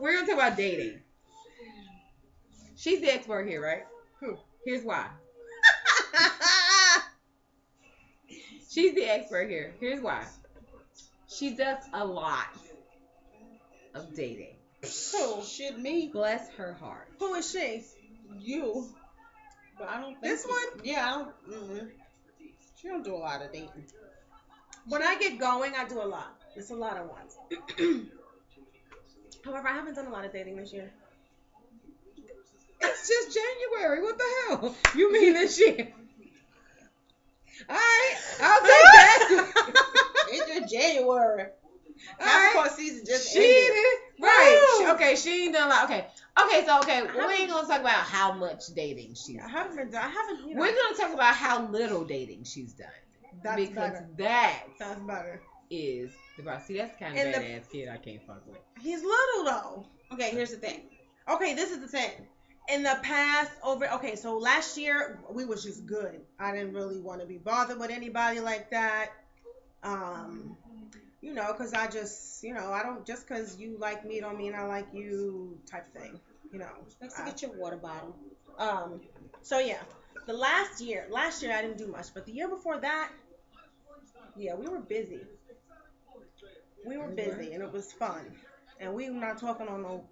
we're gonna talk about dating. She's the expert here, right? Who? Here's why. She's the expert here. Here's why. She does a lot of dating. Who? Shit, me. Bless her heart. Who is she? You. But I don't think This one? Yeah, I don't. She don't do a lot of dating. When I get going, I do a lot. It's a lot at once. However, I haven't done a lot of dating this year. It's just January. What the hell? You mean this year? All right, I'll take that. It's just January. All right. Capricorn season just She ended. did right. Woo! Okay, she ain't done a lot. Okay, we ain't gonna talk about how much dating she's I done. haven't been done. I haven't. You know, We're gonna talk about how little dating she's done. That's Because better. that That's better. is the problem. See, that's the kind And of the- badass kid I can't fuck with. He's little though. Okay, here's the thing. Okay, this is the thing. In the past, so last year we was just good. I didn't really want to be bothered with anybody like that. Because I just, I don't, just because you like me don't mean I like you type thing, Let's get your water bottle. So yeah, last year I didn't do much, but the year before that, yeah, we were busy. We were busy and it was fun. And we were not talking on no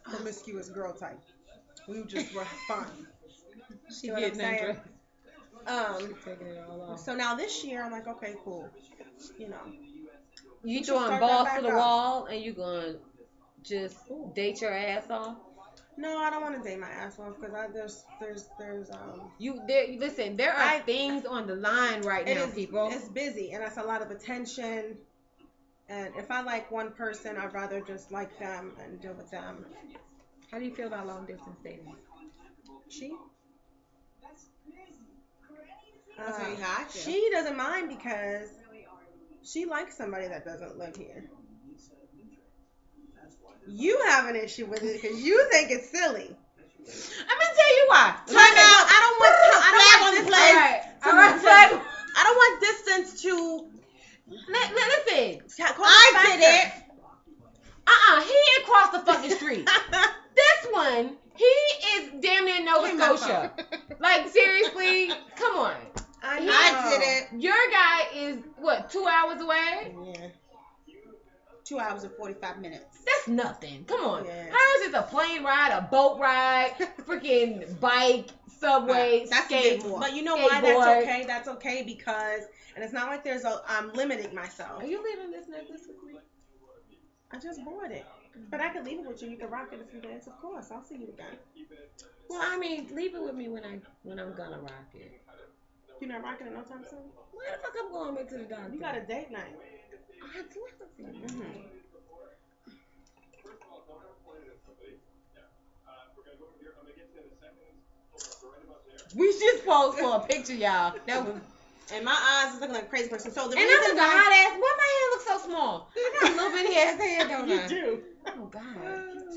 promiscuous girl type. We just were fun. She what I'm getting saying? undressed. Taking it all off. So now this year I'm like, okay, cool. You We should throwing start balls that to back the up. wall and you gonna just date your ass off? No, I don't want to date my ass off because there's Listen, there are things on the line right now, people. It's busy and that's a lot of attention. And if I like one person, I'd rather just like them and deal with them. How do you feel about long distance dating? She? I'll tell you how I feel. She doesn't mind because she likes somebody that doesn't live here. You have an issue with it because you think it's silly. I'm gonna tell you why. I don't want distance to. Listen, I did it. he ain't across the fucking street. This one, he is damn near Nova Scotia. Like seriously, come on. I did it. Your guy is what, 2 hours away? Yeah. 2 hours and 45 minutes. That's nothing. Come on. Yeah. Hers is a plane ride, a boat ride, freaking bike, subway, That's skate. a bit more. But you know why that's skateboard. okay? That's okay because, and it's not like I'm limiting myself. Are you leaving this necklace with me? I just bought it. But I could leave it with you. You can rock it a few days. Of course. I'll see you again. Well, I mean, leave it with me when I'm gonna rock it. You're not rocking it no time soon? Where the fuck I'm going back to the doctor? You got a date night. Mm-hmm. We just posed for a picture, y'all. That was. And my eyes is looking like a crazy person. So the And reason I'm the why hot ass. Why my hair look so small? I got a little bitty ass hair, don't I? you do. Oh God.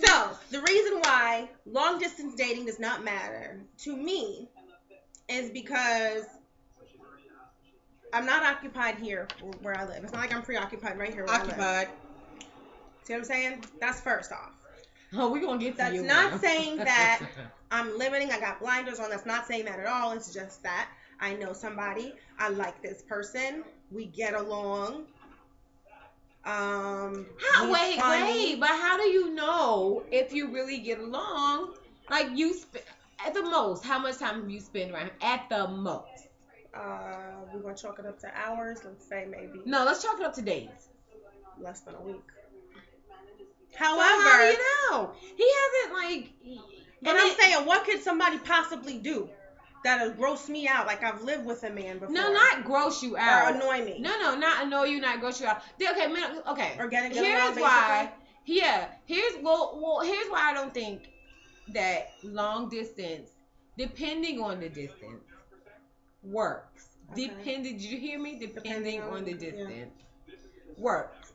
So the reason why long distance dating does not matter to me is because I'm not occupied here where I live. It's not like I'm preoccupied right here where I live. Occupied. See what I'm saying? That's first off. Oh, we're gonna get to That's you. not now. saying that I'm limiting. I got blinders on. That's not saying that at all. It's just that I know somebody. I like this person. We get along. Wait. But how do you know if you really get along? Like at the most, how much time have you spent around? At the most. We're gonna chalk it up to hours. Let's say maybe No, let's chalk it up to days. less than a week. However, However, how do you know? He hasn't like. but I'm saying, what could somebody possibly do that'll gross me out? Like I've lived with a man before. No, not gross you out. Or annoy me. No, not annoy you, not gross you out. Okay. Or get Here's along, why. Yeah. Here's why I don't think that long distance, depending on the distance, works. Okay. Did you hear me? Depending on the distance, yeah. works.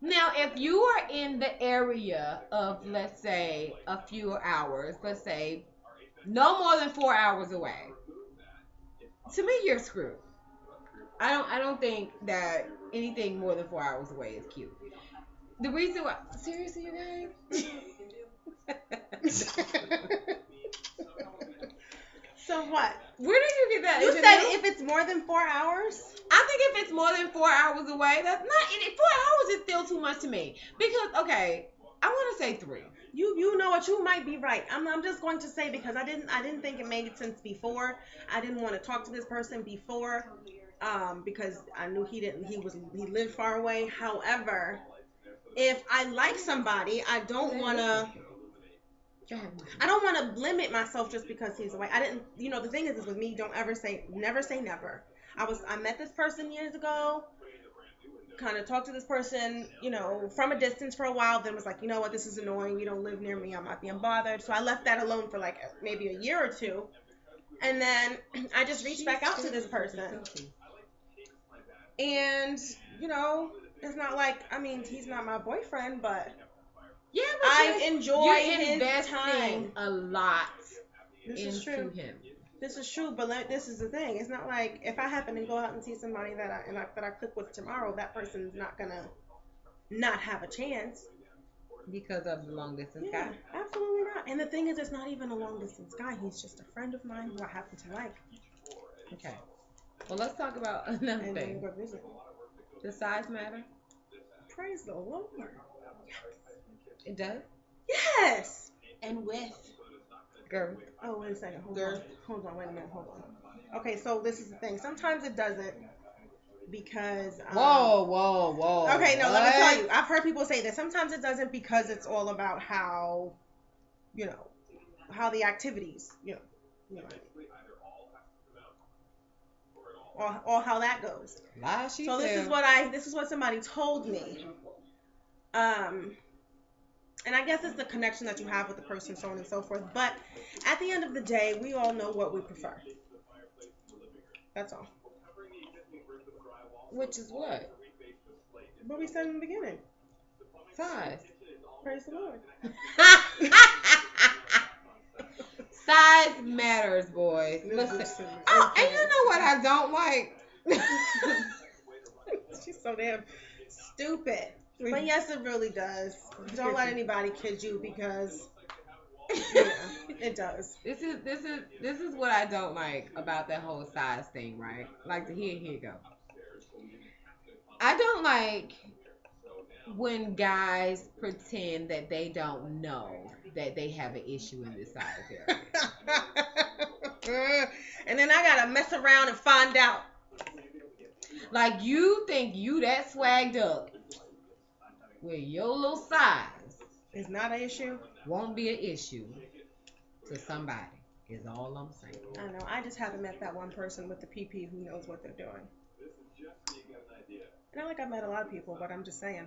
Now, if you are in the area of, let's say, a few hours, let's say, no more than 4 hours away, to me, you're screwed. I don't think that anything more than 4 hours away is cute. The reason why, seriously, you guys? So what? Where did you get that? You said if it's more than 4 hours? I think if it's more than 4 hours away, that's not. 4 hours is still too much to me. Because okay, I want to say 3. You know what? You might be right. I'm just going to say because I didn't think it made sense before. I didn't want to talk to this person before, because I knew he lived far away. However, if I like somebody, I don't want to limit myself just because he's away. I didn't, the thing is with me, don't ever never say never. I met this person years ago, kind of talked to this person, from a distance for a while, then was like, you know what, this is annoying. You don't live near me. I might be unbothered. So I left that alone for like maybe a year or two. And then I just reached back out to this person. And, it's not like, he's not my boyfriend, but yeah, but I enjoy his time. A lot This is true. Him. This is true, but this is the thing. It's not like if I happen to go out and see somebody that I click with tomorrow, that person's not gonna not have a chance because of the long distance guy. Absolutely not. And the thing is, it's not even a long distance guy. He's just a friend of mine who I happen to like. Okay. Well, let's talk about another thing. Go visit. Does size matter? Praise the Lord. It does? Yes. And with. Girl. Oh, wait a second. Hold on. Wait a minute. Hold on. Okay, so this is the thing. Sometimes it doesn't because. Whoa. Okay, no, let me tell you. I've heard people say that sometimes it doesn't because it's all about how, how the activities, or how that goes. So this is what somebody told me. And I guess it's the connection that you have with the person, so on and so forth. But at the end of the day, we all know what we prefer. That's all. Which is what? What we said in the beginning. Size. Praise the Lord. Size matters, boys. Listen. Oh, and you know what I don't like? She's so damn stupid. But yes, it really does. Don't let anybody kid you because it does. This is what I don't like about that whole size thing, right? Like here you go. I don't like when guys pretend that they don't know that they have an issue in this size area. And then I gotta mess around and find out. Like you think you that swagged up with your little size is not an issue. Won't be an issue to somebody. Is all I'm saying. I know. I just haven't met that one person with the PP who knows what they're doing. Not like I've met a lot of people, but I'm just saying.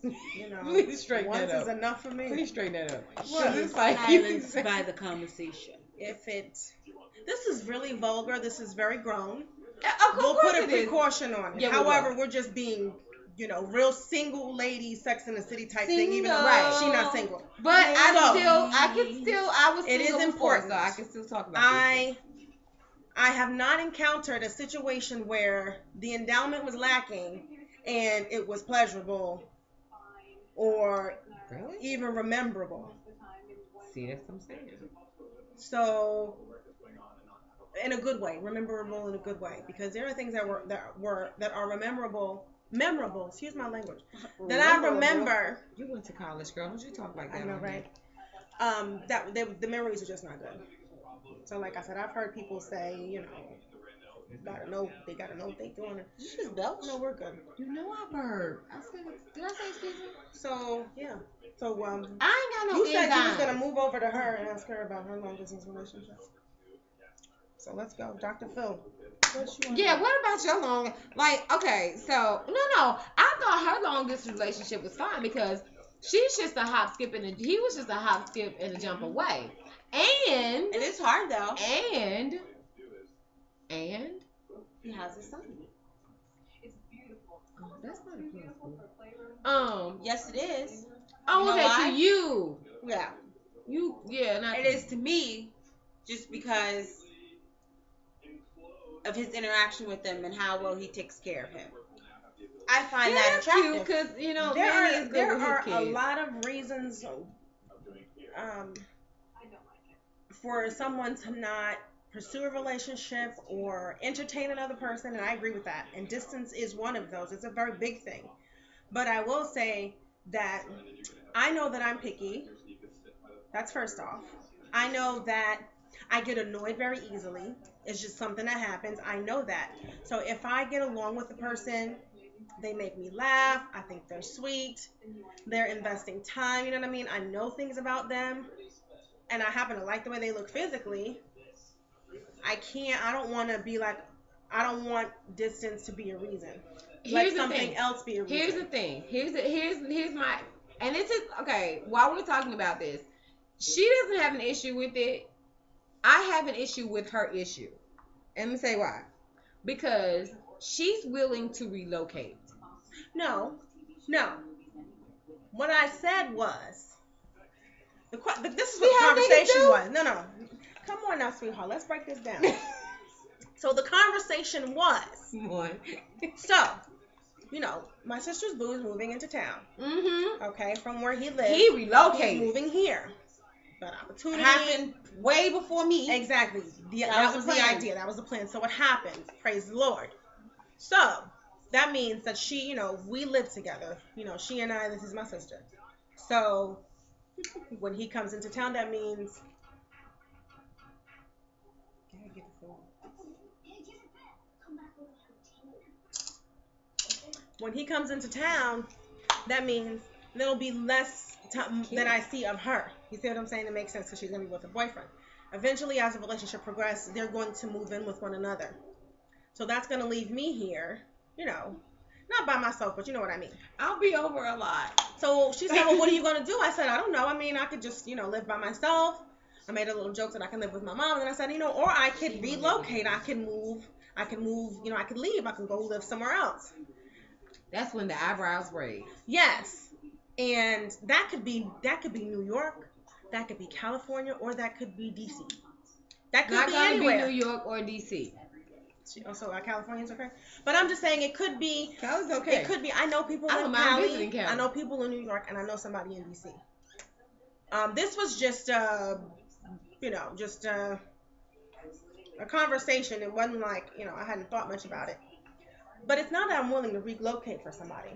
Please straighten once that up. Is enough for me. Please straighten that up. Well, it's like silenced by the conversation. This is really vulgar. This is very grown. We'll put a precaution on it. Yeah, however, we're just being, real single lady, Sex in the City type thing. Even though she's not single. But I was single it is important, so I can still talk about it. I have not encountered a situation where the endowment was lacking and it was pleasurable or even rememberable. See, that's what I'm saying. So, in a good way, rememberable in a good way, because there are things that are memorable. Excuse my language. That I remember. You went to college, girl. Don't you talk like that? I know, right? The memories are just not good. So, like I said, I've heard people say, they gotta know what they're doing. You just belch? No, we're good. You know I burped. Did I say excuse me? So, yeah. So, I ain't got no you said you was gonna move over to her and ask her about her long distance relationship. So let's go, Dr. Phil. Yeah, what about your long? Okay, so no. I thought her long distance relationship was fine because she's just a hop, skip, he was just a hop, skip, and a jump away. And it is hard though. And he has a son. Oh, that's not a plus. Yes, it is. Oh, okay, to you. Yeah. Not it is to me, just because of his interaction with them and how well he takes care of him. I find Yeah, that that's cute attractive. because There Manny is are good there with his are a kids. lot of reasons um, for someone to not pursue a relationship or entertain another person, and I agree with that. And distance is one of those. It's a very big thing. But I will say that I know that I'm picky. That's first off. I know that I get annoyed very easily. It's just something that happens. I know that. So if I get along with the person, they make me laugh. I think they're sweet. They're investing time. You know what I mean? I know things about them. And I happen to like the way they look physically. I don't want to be like, I don't want distance to be a reason. Let Here's the something thing. else be a reason. Here's the thing. Here's my, and this is okay. While we're talking about this, she doesn't have an issue with it. I have an issue with her issue, and let me say why. Because she's willing to relocate. No, no. What I said was, this is what See the how niggas conversation do? was. No, no. Come on now, sweetheart. Let's break this down. So the conversation was, One. so, my sister's boo is moving into town. Mm-hmm. Okay, from where he lives. He relocated. He's moving here. But opportunity Happened way before me. Exactly. That That was was the the plan. idea. That was the plan. So what happened? Praise the Lord. So that means that we live together. She and I. This is my sister. So when he comes into town, that means when he comes into town, that means there'll be less time that I see of her. You see what I'm saying? It makes sense because she's gonna be with her boyfriend. Eventually, as the relationship progresses, they're going to move in with one another. So that's gonna leave me here, not by myself, but you know what I mean. I'll be over a lot. So she said, well, what are you going to do? I said, I don't know. I mean, I could just, live by myself. I made a little joke that I can live with my mom. And then I said, or I could relocate. I can move, I could leave. I can go live somewhere else. That's when the eyebrows raise. Yes. And that could be New York. That could be California, or that could be DC. That could Not be gonna anywhere. be New York or DC. Also, California's okay. But I'm just saying it could be. Cali's okay. It could be. I know people I in don't mind Cali. visiting Cali. I know people in New York, and I know somebody in DC. This was just just a conversation. It wasn't like I hadn't thought much about it. But it's not that I'm willing to relocate for somebody.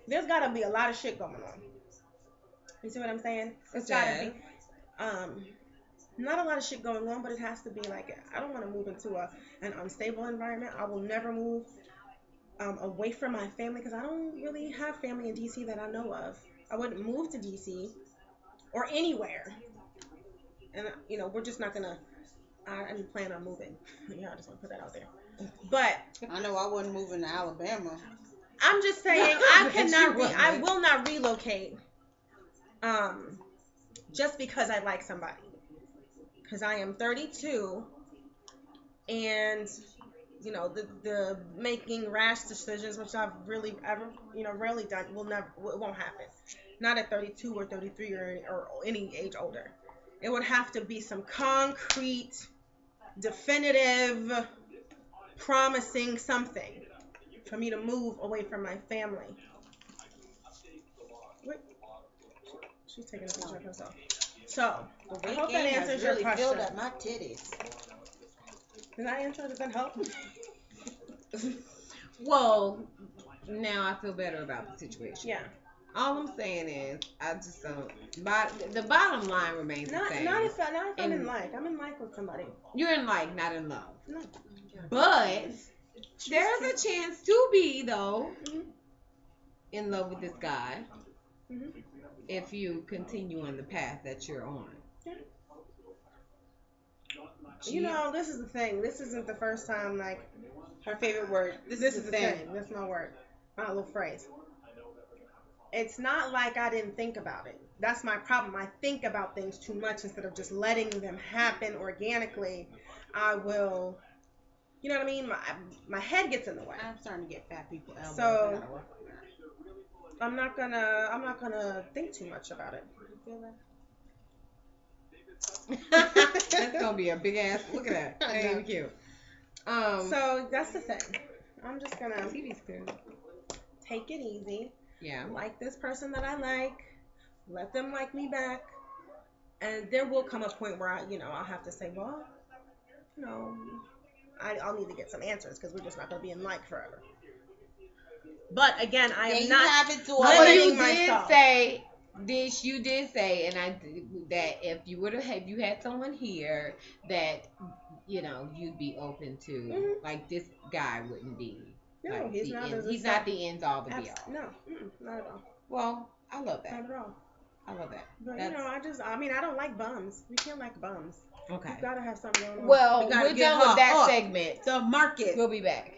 There's got to be a lot of shit going on. You see what I'm saying? It's got to be. Not a lot of shit going on, but it has to be like, I don't want to move into an unstable environment. I will never move away from my family because I don't really have family in DC that I know of. I wouldn't move to DC or anywhere. And, we're just not going to, I didn't plan on moving. I just want to put that out there. But I know I wasn't moving to Alabama. I'm just saying I will not relocate just because I like somebody. Because I am 32, and the making rash decisions, which I've really ever rarely done, it won't happen. Not at 32 or 33 or any age older. It would have to be some concrete, definitive, promising something for me to move away from my family. Wait. She's taking a picture of herself. So, I hope that answers your question. Filled up my titties. Did I answer? Does that help? Well, now I feel better about the situation. Yeah. All I'm saying is, I just don't. The bottom line remains the same. Not if I'm in like. I'm in like with somebody. You're in like, not in love. No. But there's a chance to be, though, Mm-hmm. in love with this guy Mm-hmm. if you continue on the path that you're on. Yeah. This is the thing. This isn't the first time, like, Her favorite word. this is the thing. That's my word. My little phrase. It's not like I didn't think about it. That's my problem. I think about things too much instead of just letting them happen organically. I will, you know what I mean? My head gets in the way. I'm starting to get fat people elbows. So- I gotta work on that. I'm not gonna think too much about it. You feel that? That's gonna be a big ass. Look at that. That ain't even cute. So that's the thing. I'm just gonna. TV's clear. take it easy. Yeah. Like this person that I like. Let them like me back. And there will come a point where I'll have to say, well, you know, I'll need to get some answers because we're just not going to be in like forever. But again, I There am you not have it, Well, you limiting did myself. say this. You did say, and that if you would have, you had someone here that you'd be open to. Mhm. Like this guy wouldn't be. No, Like he's the not end. as a He's set. not the ends all the be all. No, not at all. Well, I love that. Not at all. I love that. But That's I don't like bums. We can't like bums. okay. You've got to have something going on. Well, We gotta we're give done with her that up. segment. The market. We'll be back.